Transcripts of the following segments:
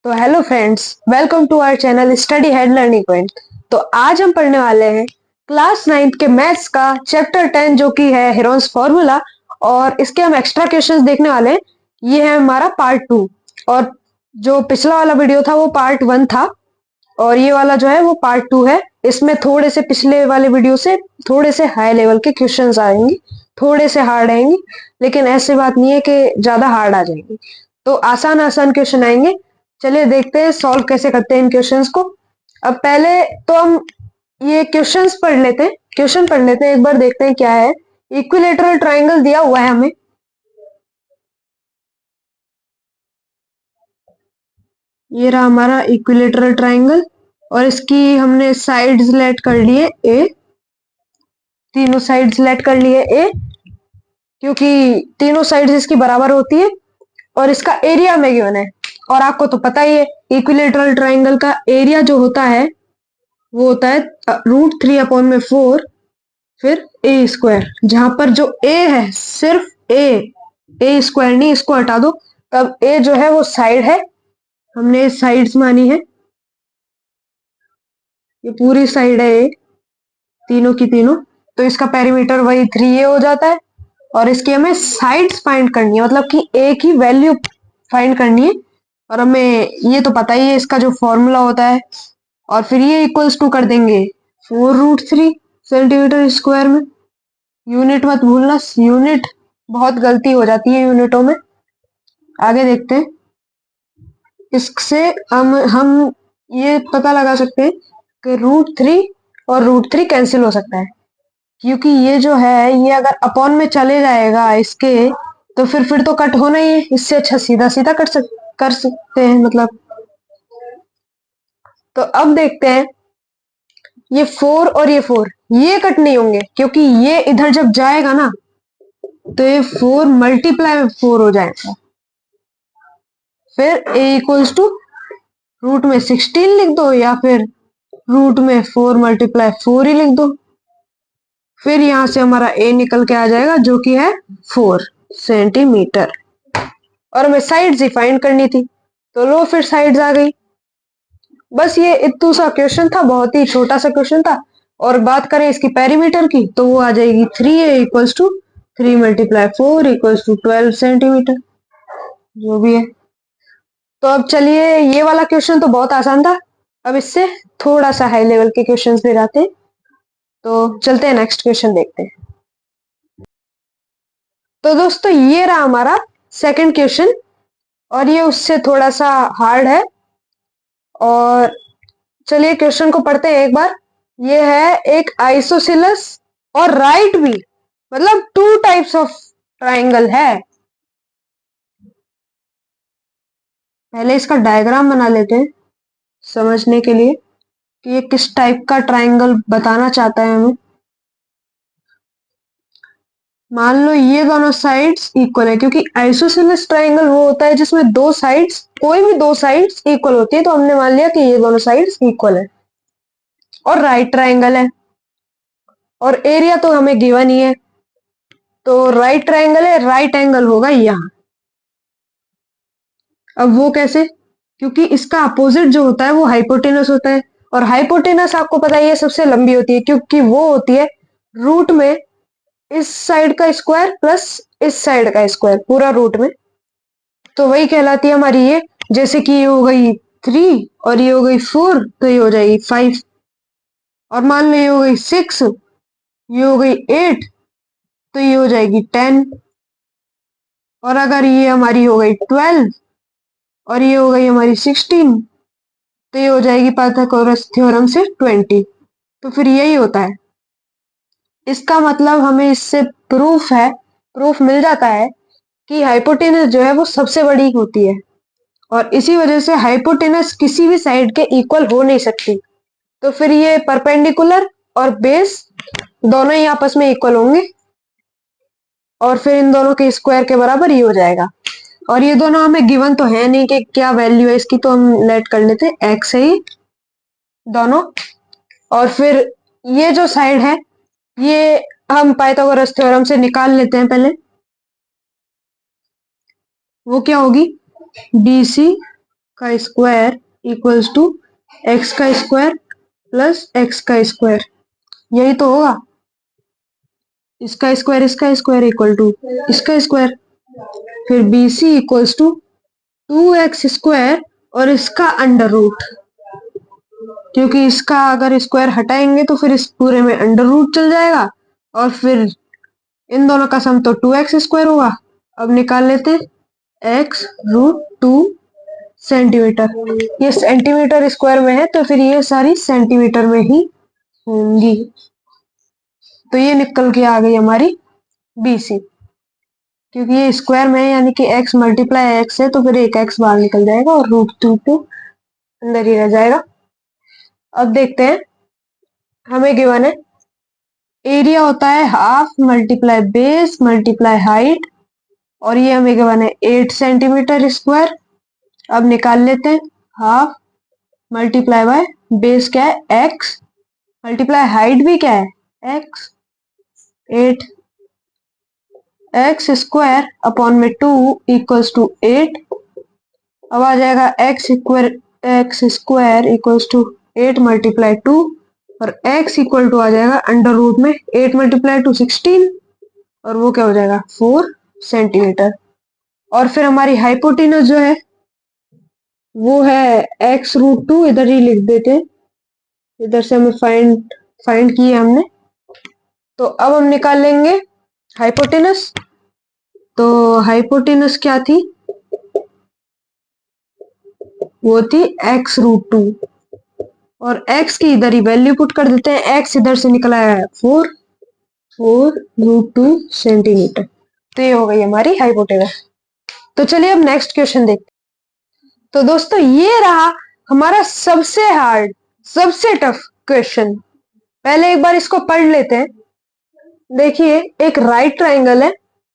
तो hello friends, welcome to our channel study head learning point. तो आज हम पढ़ने वाले हैं क्लास 9th के मैथ्स का चैप्टर 10 जो कि है हेरोन्स फॉर्मूला। और इसके हम एक्स्ट्रा क्वेश्चंस देखने वाले हैं। ये है हमारा पार्ट 2। और जो पिछला वाला वीडियो था वो पार्ट 1 था और ये वाला जो है वो पार्ट 2 है। इसमें थोड़े से पिछले वाले वीडियो से थोड़े से हाई लेवल के क्वेश्चंस आएंगे, थोड़े से हार्ड आएंगे, लेकिन ऐसी बात नहीं है कि ज्यादा हार्ड आ जाएंगे। तो आसान आसान क्वेश्चन आएंगे। चलिए देखते हैं सॉल्व कैसे करते हैं इन क्वेश्चंस को। अब पहले तो हम ये क्वेश्चंस पढ़ लेते हैं, क्वेश्चन पढ़ लेते हैं, एक बार देखते हैं क्या है। इक्विलेटरल ट्राइंगल दिया हुआ है हमें। ये रहा हमारा इक्विलेटरल ट्राइंगल और इसकी हमने साइड सिलेक्ट कर लिए ए, तीनों साइड सिलेक्ट कर लिए ए, क्योंकि तीनों साइड्स इसकी बराबर होती है और इसका एरिया में गिवन है। और आपको तो पता ही है इक्विलेटरल ट्राइंगल का एरिया जो होता है वो होता है √3/4 फिर ए स्क्वायर, जहां पर जो ए है सिर्फ ए स्क्वायर नहीं, इसको हटा दो तब ए जो है वो साइड है, हमने साइड्स मानी है, ये पूरी साइड है ए, तीनों की तीनों। तो इसका पेरीमीटर वही 3a हो जाता है और इसकी हमें साइड्स फाइंड करनी है, मतलब कि ए की वैल्यू फाइंड करनी है। और हमें ये तो पता ही है इसका जो फॉर्मूला होता है। और फिर ये इक्वल्स टू कर देंगे 4√3 सेंटीमीटर स्क्वायर में। यूनिट मत भूलना, यूनिट बहुत गलती हो जाती है यूनिटों में। आगे देखते हैं। इससे हम ये पता लगा सकते हैं कि √3 और √3 कैंसिल हो सकता है, क्योंकि ये जो है ये अगर अपॉन में चले जाएगा इसके तो फिर तो कट होना ही है। इससे अच्छा सीधा सीधा कर सकते हैं मतलब। तो अब देखते हैं ये 4 और ये 4 ये कट नहीं होंगे, क्योंकि ये इधर जब जाएगा ना तो ये 4 मल्टीप्लाई में 4 हो जाएगा। फिर a इक्वल्स टू रूट में 16 लिख दो या फिर रूट में 4 मल्टीप्लाई 4 ही लिख दो। फिर यहां से हमारा a निकल के आ जाएगा जो कि है 4 सेंटीमीटर। और हमें साइड्स ही फाइंड करनी थी, तो लो फिर साइड्स आ गई। बस ये इतू सा क्वेश्चन था, बहुत ही छोटा सा क्वेश्चन था। और बात करें इसकी पेरीमीटर की तो वो आ जाएगी 3a equals to 3 multiply 4 equals to 12 centimetre, जो भी है। तो अब चलिए, ये वाला क्वेश्चन तो बहुत आसान था, अब इससे थोड़ा सा हाई लेवल के क्वेश्चंस भी आते हैं। तो चलते हैं नेक्स्ट क्वेश्चन देखते हैं। तो दोस्तों ये रहा हमारा सेकंड क्वेश्चन और ये उससे थोड़ा सा हार्ड है। और चलिए क्वेश्चन को पढ़ते हैं एक बार। ये है एक आइसोसेलेस और राइट भी, मतलब 2 टाइप्स ऑफ ट्राइंगल है। पहले इसका डायग्राम बना लेते हैं समझने के लिए कि ये किस टाइप का ट्राइंगल बताना चाहता है हमें। मान लो ये दोनों साइड्स इक्वल है, क्योंकि आइसोसेलेस ट्राइंगल वो होता है जिसमें दो साइड्स, कोई भी दो साइड्स इक्वल होती है। तो हमने मान लिया कि ये दोनों साइड्स इक्वल है। और राइट ट्राइंगल है और एरिया तो हमें गिवन ही है, तो राइट ट्राइंगल है, राइट एंगल होगा यहाँ। अब वो कैसे? क्योंकि इसका अपोजिट जो होता है वो हाइपोटेनस होता है और हाइपोटेनस आपको पता ही है सबसे लंबी होती है, क्योंकि वो होती है रूट में इस साइड का स्क्वायर प्लस इस साइड का स्क्वायर, पूरा रूट में। तो वही कहलाती है हमारी ये। जैसे कि ये हो गई 3 और ये हो गई 4, तो ये हो जाएगी 5। और मान लो ये हो गई 6, ये हो गई 8, तो ये हो जाएगी 10। और अगर ये हमारी हो गई 12 और ये हो गई हमारी 16, तो ये हो जाएगी पाइथागोरस थ्योरम से 20। तो फिर यही होता है। इसका मतलब हमें इससे प्रूफ मिल जाता है कि हाइपोटेनस जो है वो सबसे बड़ी होती है और इसी वजह से हाइपोटेनस किसी भी साइड के इक्वल हो नहीं सकती। तो फिर ये परपेंडिकुलर और बेस दोनों ही आपस में इक्वल होंगे और फिर इन दोनों के स्क्वायर के बराबर ही हो जाएगा। और ये दोनों हमें गिवन तो है नहीं कि क्या वैल्यू है इसकी, तो हम लेट कर लेते हैं एक्स है ही दोनों। और फिर ये जो साइड है ये हम पाइथागोरस थ्योरम से निकाल लेते हैं पहले। वो क्या होगी? BC का स्क्वायर इक्वल्स टू एक्स का स्क्वायर प्लस एक्स का स्क्वायर, यही तो होगा। इसका स्क्वायर इक्वल टू इसका स्क्वायर। फिर B C equals to 2x square और इसका अंडर रूट, क्योंकि इसका अगर स्क्वायर हटाएंगे तो फिर इस पूरे में अंडर रूट चल जाएगा और फिर इन दोनों का सम तो 2x स्क्वायर होगा। अब निकाल लेते हैं x√2 सेंटीमीटर। ये सेंटीमीटर स्क्वायर में है तो फिर ये सारी सेंटीमीटर में ही होंगी। तो ये निकल के आ गई हमारी BC, क्योंकि ये स्क्वायर में है यानी कि x मल्टीप्लाई x है तो फिर एक x बाहर निकल जाएगा और √2 तो अंदर ही रह जाएगा। अब देखते हैं, हमें गिवन है एरिया होता है half multiply base multiply height, और ये हमें गिवन है 8 सेंटीमीटर स्क्वायर। अब निकाल लेते हैं, हाफ मल्टीप्लाई बाय बेस क्या है x मल्टीप्लाई हाइट भी क्या है x, 8 एक्स स्क्वायर अपॉन में 2 इक्वल्स टू 8। अब आ जाएगा x square equals to 8 multiply 2 और x इक्वल टू आ जाएगा अंडर रूट में 8 मल्टीप्लाई 2 16 और वो क्या हो जाएगा 4 सेंटीमीटर। और फिर हमारी हाइपोटेनस जो है वो है x√2, इधर ही लिख देते हैं, इधर से हमें फाइंड किए हमने। तो अब हम निकाल लेंगे हाइपोटेनस। तो हाइपोटेनस क्या थी, वो थी x√2 और x की इधर ही वैल्यू पुट कर देते हैं, x इधर से निकला है 4√2 सेंटीमीटर। तो ये हो गई हमारी हाइपोटेनस। तो चलिए अब नेक्स्ट क्वेश्चन देखते हैं। तो दोस्तों ये रहा हमारा सबसे हार्ड सबसे टफ क्वेश्चन। पहले एक बार इसको पढ़ लेते हैं। देखिए एक राइट ट्राइंगल है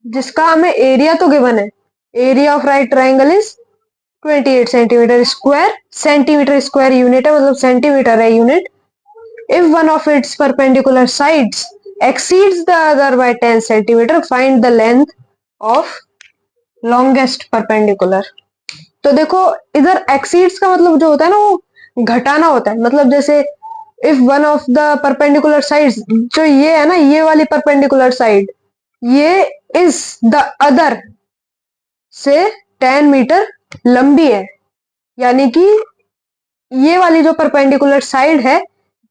जिसका हमें एरिया तो गिवन है, area of right triangle is 28 centimetre square, centimetre square unit है मतलब सेंटीमीटर है unit. If one of its perpendicular sides exceeds the other by 10 centimetre find the length of longest perpendicular. तो देखो इधर exceeds का मतलब जो होता है ना वो घटाना होता है, मतलब जैसे if one of the perpendicular sides, जो ये है ना ये वाली परपेंडिकुलर साइड ये इज द अदर से 10 मीटर लंबी है, यानी कि ये वाली जो परपेंडिकुलर साइड है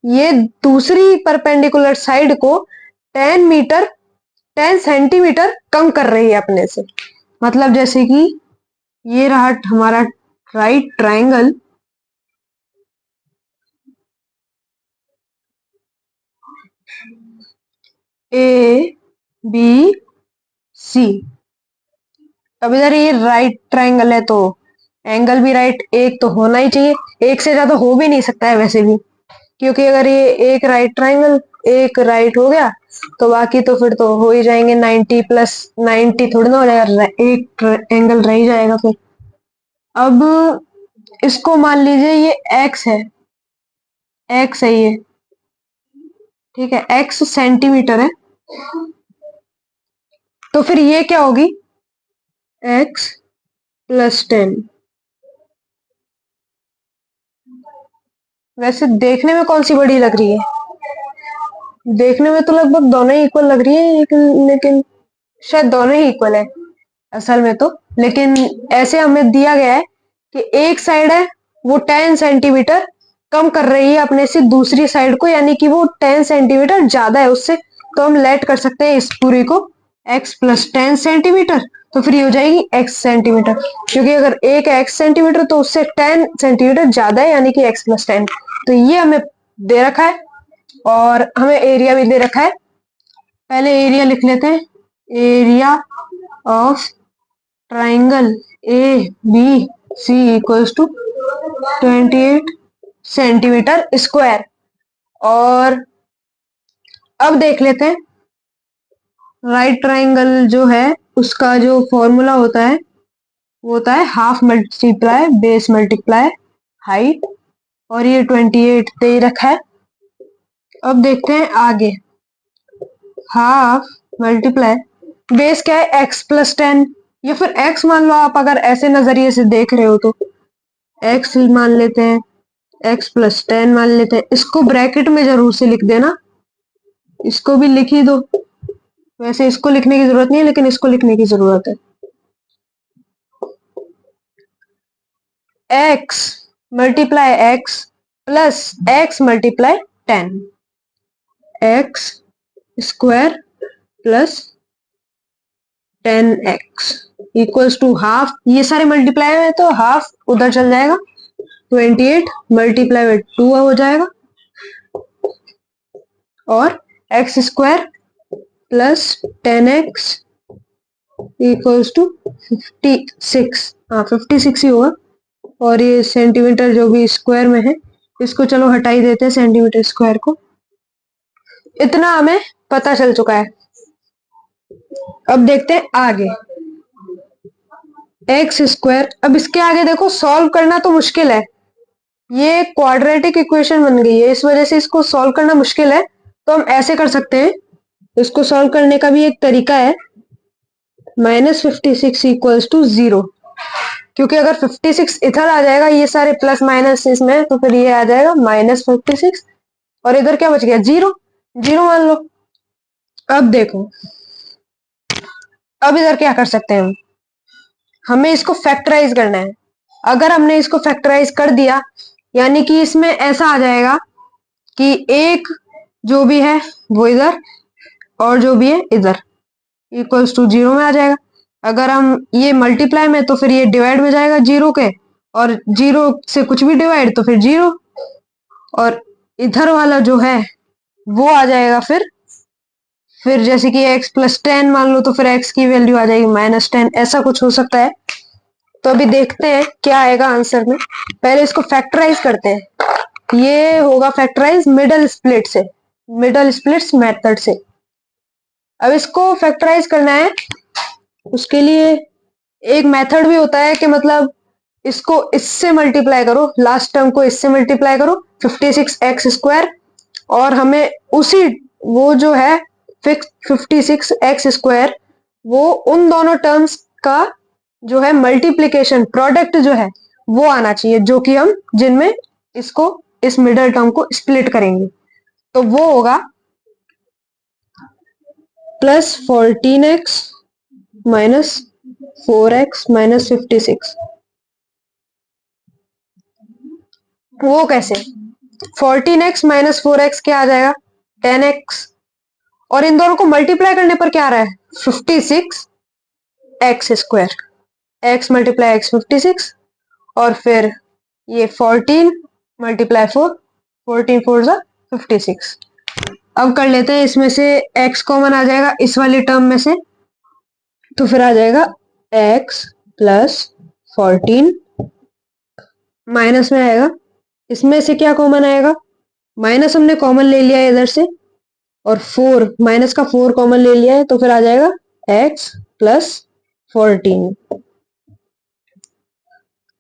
ये दूसरी परपेंडिकुलर साइड को 10 सेंटीमीटर कम कर रही है अपने से। मतलब जैसे कि ये रहा हमारा राइट ट्राइंगल, ABC। अब इधर ये राइट ट्राइंगल है तो एंगल भी राइट एक तो होना ही चाहिए, एक से ज्यादा हो भी नहीं सकता है वैसे भी, क्योंकि अगर ये एक राइट ट्राइंगल एक राइट हो गया तो बाकी तो फिर तो हो ही जाएंगे 90 प्लस 90 थोड़ी ना हो जाएगा, एक एंगल रह ही जाएगा फिर। अब इसको मान लीजिए ये x है, x है ये, ठीक है, x सेंटीमीटर है तो फिर ये क्या होगी x प्लस 10। वैसे देखने में कौन सी बड़ी लग रही है, देखने में तो लगभग दोनों ही इक्वल लग रही है, लेकिन शायद दोनों ही इक्वल है असल में तो। लेकिन ऐसे हमें दिया गया है कि एक साइड है वो 10 सेंटीमीटर कम कर रही है अपने से दूसरी साइड को, यानी कि वो 10 सेंटीमीटर ज्यादा है उससे, तो हम लेट कर सकते हैं इस पूरी को x प्लस 10 सेंटीमीटर, तो फिर ये हो जाएगी x सेंटीमीटर, क्योंकि अगर एक है x सेंटीमीटर तो उससे 10 सेंटीमीटर ज्यादा है यानी कि x प्लस 10। तो ये हमें दे रखा है और हमें एरिया भी दे रखा है। पहले एरिया लिख लेते हैं, area of triangle ABC equals to 28 centimetre square. और अब देख लेते हैं राइट ट्राइंगल जो है उसका जो फॉर्मूला होता है वो होता है half multiply base multiply height, और ये 28 दे रखा है। अब देखते हैं आगे, हाफ मल्टीप्लाई बेस क्या है x प्लस 10, या फिर x मान लो आप अगर ऐसे नजरिए से देख रहे हो तो x मान लेते हैं, x प्लस 10 मान लेते हैं। इसको ब्रैकेट में जरूर से लिख देना, इसको भी लिख ही दो। वैसे इसको लिखने की जरूरत नहीं है, लेकिन इसको लिखने की जरूरत है। x multiply x plus x multiply 10, x square plus 10x equals to half. ये सारे मल्टीप्लाई है तो हाफ उधर चल जाएगा, 28 मल्टीप्लाई बाय 2 हो जाएगा, और x square plus 10x equals to 56। हाँ 56 ही होगा। और ये सेंटीमीटर जो भी स्क्वायर में है, इसको चलो हटा ही देते हैं सेंटीमीटर स्क्वायर को। इतना हमें पता चल चुका है। अब देखते हैं आगे, एक्स स्क्वायर। अब इसके आगे देखो सॉल्व करना तो मुश्किल है, ये क्वाड्रेटिक इक्वेशन बन गई है, इस वजह से इसको सॉल्व करना मुश्किल है। तो हम ऐसे कर सकते हैं, इसको सॉल्व करने का भी एक तरीका है, -56 इक्वल्स टू 0। क्योंकि अगर 56 इधर आ जाएगा, ये सारे प्लस माइनस इसमें, तो फिर ये आ जाएगा -56, और इधर क्या बच गया, 0 मान लो। अब देखो, अब इधर क्या कर सकते हैं हमें इसको फैक्टराइज करना है। अगर हमने इसको फैक्टराइज कर दिया, यानी कि इसमें ऐसा आ जाएगा कि एक जो भी है वो इधर, और जो भी है इधर, इक्वल्स टू 0 में आ जाएगा। अगर हम ये मल्टीप्लाई में, तो फिर ये डिवाइड में जाएगा 0 के, और 0 से कुछ भी डिवाइड तो फिर 0, और इधर वाला जो है वो आ जाएगा फिर जैसे कि x प्लस 10 मान लो, तो फिर x की वैल्यू आ जाएगी -10, ऐसा कुछ हो सकता है। तो अभी देखते हैं क्या आएगा आंसर में। पहले इसको फैक्टराइज करते हैं। ये होगा फैक्टराइज मिडल स्प्लिट से, मिडल स्प्लिट्स मेथड से। अब इसको फैक्टराइज करना है, उसके लिए एक मेथड भी होता है कि मतलब इसको इससे मल्टीप्लाई करो, लास्ट टर्म को इससे मल्टीप्लाई करो, 56x स्क्वायर, और हमें उसी वो जो है 56x स्क्वायर, वो उन दोनों टर्म्स का जो है मल्टीप्लीकेशन प्रोडक्ट जो है वो आना चाहिए, जो कि हम जिनमें इसको इस मिडल टर्म को स्प्लिट करेंगे। तो वो होगा +14x माइनस 4x माइनस 56। वो कैसे, 14x माइनस 4x क्या आ जाएगा, 10x, और इन दोनों को मल्टीप्लाई करने पर क्या आ रहा है, 56x square, x multiply x 56, और फिर ये 14 मल्टीप्लाई 4, 14 4 जा 56। अब कर लेते हैं, इसमें से x कॉमन आ जाएगा इस वाली टर्म में से, तो फिर आ जाएगा x प्लस 14, माइनस में आएगा, इसमें से क्या कॉमन आएगा, माइनस हमने कॉमन ले लिया है इधर से, और 4 माइनस का 4 कॉमन ले लिया है, तो फिर आ जाएगा x प्लस 14।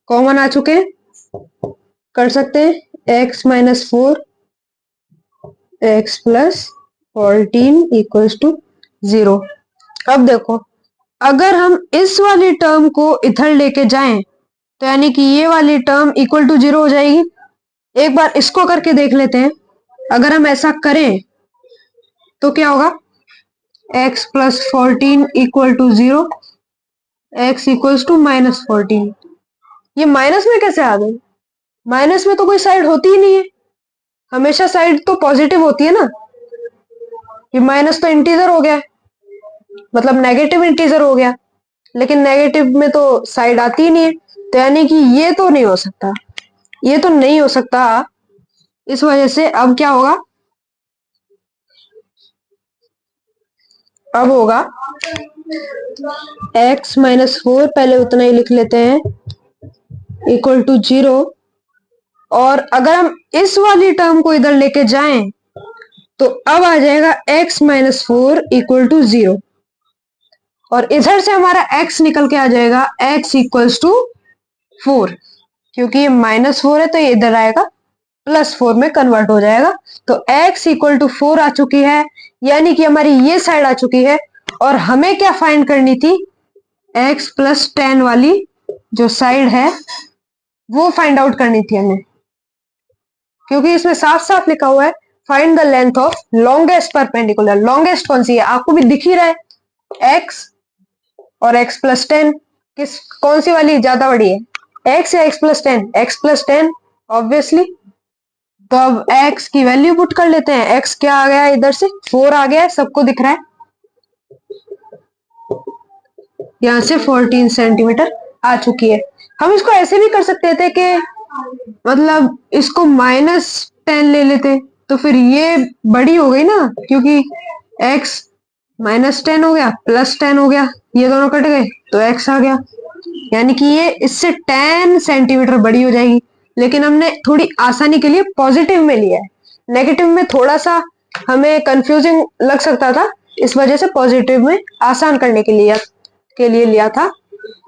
कॉमन आ चुके हैं, कर सकते हैं x minus 4 x plus 14 equals to 0। अब देखो, अगर हम इस वाली टर्म को इधर लेके जाएं, तो यानी कि ये वाली टर्म इक्वल टू 0 हो जाएगी। एक बार इसको करके देख लेते हैं। अगर हम ऐसा करें तो क्या होगा, x plus 14 equal to 0, x equals to -14। ये माइनस में कैसे आ गई, माइनस में तो कोई साइड होती ही नहीं है, हमेशा साइड तो पॉजिटिव होती है ना। ये माइनस तो इंटीजर हो गया, मतलब नेगेटिव इंटीजर हो गया, लेकिन नेगेटिव में तो साइड आती ही नहीं है, तो यानी कि ये तो नहीं हो सकता, ये तो नहीं हो सकता। इस वजह से अब क्या होगा, अब होगा x माइनस 4, पहले उतना ही लिख लेते हैं, इक्वल टू 0। और अगर हम इस वाली टर्म को इधर लेके जाएं, तो अब आ जाएगा x माइनस 4 इक्वल टू 0, और इधर से हमारा x निकल के आ जाएगा x इक्वल्स टू 4, क्योंकि ये -4 है तो ये इधर आएगा +4 में कन्वर्ट हो जाएगा। तो x इक्वल टू 4 आ चुकी है, यानी कि हमारी ये साइड आ चुकी है। और हमें क्या फाइंड करनी थी, x प्लस 10 वाली जो साइड है वो फाइंड आउट करनी थी हमें, क्योंकि इसमें साफ साफ लिखा हुआ है find the length of longest perpendicular. Longest कौन सी है, आपको भी दिख ही रहा है, एक्स और एक्स प्लस 10, कौन सी वाली ज्यादा बड़ी है, एक्स या x plus 10? X plus 10 obviously. तो अब एक्स की वैल्यू पुट कर लेते हैं। एक्स क्या आ गया है, इधर से 4 आ गया है, सबको दिख रहा है, यहां से 14 सेंटीमीटर आ चुकी है। हम इसको ऐसे भी कर सकते थे कि मतलब इसको -10 ले लेते, तो फिर ये बड़ी हो गई ना, क्योंकि x -10 हो गया प्लस 10 हो गया, ये दोनों कट गए तो x आ गया, यानी कि ये इससे 10 सेंटीमीटर बड़ी हो जाएगी। लेकिन हमने थोड़ी आसानी के लिए पॉजिटिव में लिया है, नेगेटिव में थोड़ा सा हमें कंफ्यूजिंग लग सकता था, इस वजह से पॉजिटिव में आसान करने के लिए लिया था।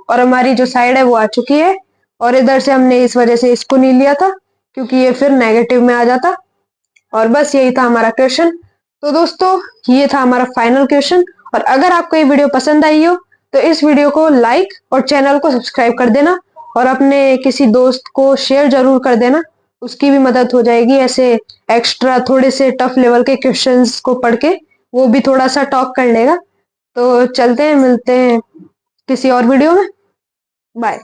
और हमारी जो साइड है वो आ चुकी है, और इधर से हमने इस वजह से इसको नहीं लिया था क्योंकि ये फिर नेगेटिव में आ जाता। और बस यही था हमारा क्वेश्चन। तो दोस्तों ये था हमारा फाइनल क्वेश्चन, और अगर आपको ये वीडियो पसंद आई हो तो इस वीडियो को लाइक और चैनल को सब्सक्राइब कर देना, और अपने किसी दोस्त को शेयर जरूर कर देना, उसकी भी मदद हो जाएगी ऐसे एक्स्ट्रा थोड़े से टफ लेवल के क्वेश्चंस को पढ़ के, वो भी थोड़ा सा टॉक कर लेगा। तो चलते हैं, मिलते हैं किसी और वीडियो में, बाय।